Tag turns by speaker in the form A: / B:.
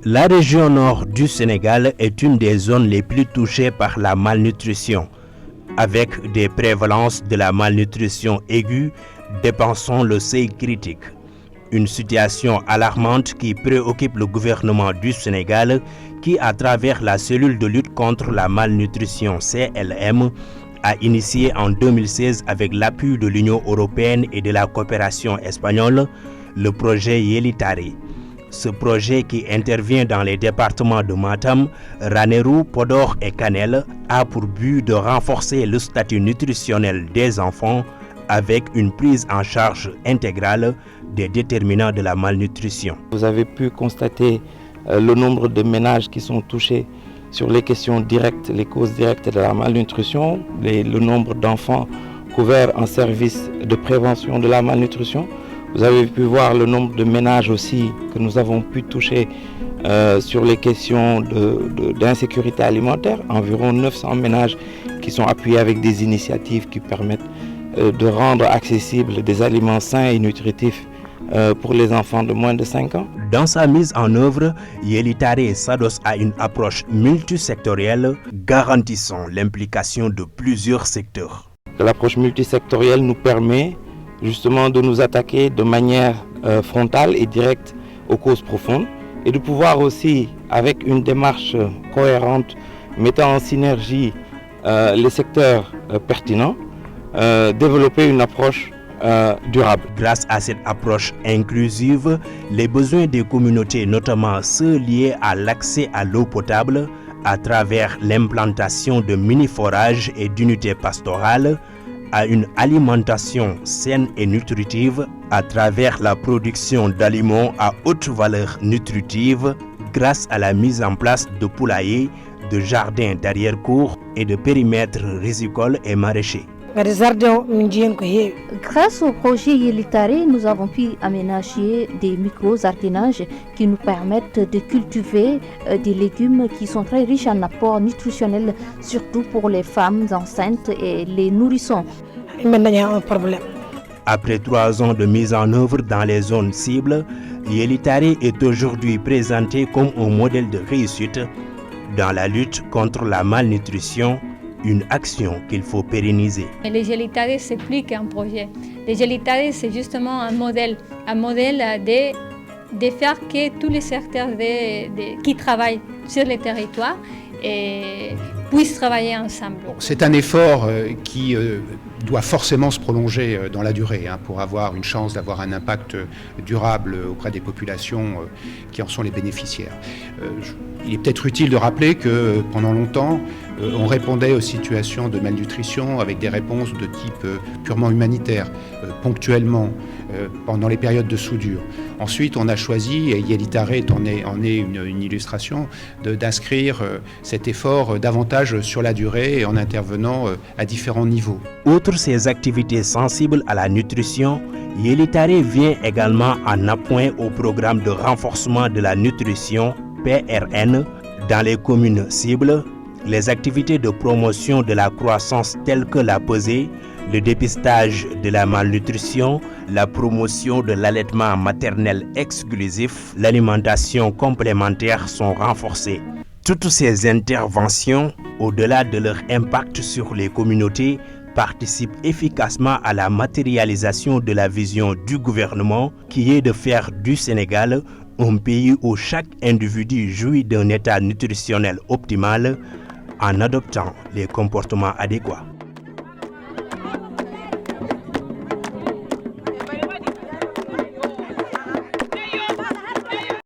A: La région nord du Sénégal est une des zones les plus touchées par la malnutrition, avec des prévalences de la malnutrition aiguë dépassant le seuil critique. Une situation alarmante qui préoccupe le gouvernement du Sénégal qui, à travers la cellule de lutte contre la malnutrition CLM, a initié en 2016 avec l'appui de l'Union européenne et de la coopération espagnole le projet Yelitari. Ce projet qui intervient dans les départements de Matam, Ranérou, Podor et Kanel a pour but de renforcer le statut nutritionnel des enfants avec une prise en charge intégrale des déterminants de la malnutrition.
B: Vous avez pu constater le nombre de ménages qui sont touchés sur les questions directes, les causes directes de la malnutrition, le nombre d'enfants couverts en service de prévention de la malnutrition. Vous avez pu voir le nombre de ménages aussi que nous avons pu toucher sur les questions d'insécurité alimentaire. Environ 900 ménages qui sont appuyés avec des initiatives qui permettent de rendre accessibles des aliments sains et nutritifs pour les enfants de moins de 5 ans.
A: Dans sa mise en œuvre, Yelitari s'adosse à une approche multisectorielle garantissant l'implication de plusieurs secteurs.
B: L'approche multisectorielle nous permet justement de nous attaquer de manière frontale et directe aux causes profondes et de pouvoir aussi, avec une démarche cohérente, mettant en synergie les secteurs pertinents, développer une approche durable.
A: Grâce à cette approche inclusive, les besoins des communautés, notamment ceux liés à l'accès à l'eau potable, à travers l'implantation de mini-forages et d'unités pastorales, à une alimentation saine et nutritive à travers la production d'aliments à haute valeur nutritive grâce à la mise en place de poulaillers, de jardins d'arrière-cour et de périmètres rizicoles et maraîchers.
C: Grâce au projet Yelitari, nous avons pu aménager des micro-jardinages qui nous permettent de cultiver des légumes qui sont très riches en apports nutritionnels, surtout pour les femmes enceintes et les nourrissons.
A: Après 3 ans de mise en œuvre dans les zones cibles, Yelitari est aujourd'hui présenté comme un modèle de réussite dans la lutte contre la malnutrition, une action qu'il faut pérenniser.
D: Le Yelitari, c'est plus qu'un projet. Le Yelitari, c'est justement un modèle de faire que tous les secteurs qui travaillent sur les territoires puissent travailler ensemble.
E: C'est un effort qui doit forcément se prolonger dans la durée pour avoir une chance d'avoir un impact durable auprès des populations qui en sont les bénéficiaires. Il est peut-être utile de rappeler que pendant longtemps, on répondait aux situations de malnutrition avec des réponses de type purement humanitaire, ponctuellement, pendant les périodes de soudure. Ensuite, on a choisi, et Yelitari en est une illustration, d'inscrire cet effort davantage sur la durée et en intervenant à différents niveaux.
A: Outre ces activités sensibles à la nutrition, Yelitari vient également en appoint au programme de renforcement de la nutrition PRN dans les communes cibles, les activités de promotion de la croissance telles que la pesée, le dépistage de la malnutrition, la promotion de l'allaitement maternel exclusif, l'alimentation complémentaire sont renforcées. Toutes ces interventions, au-delà de leur impact sur les communautés, participent efficacement à la matérialisation de la vision du gouvernement qui est de faire du Sénégal un pays où chaque individu jouit d'un état nutritionnel optimal en adoptant les comportements adéquats.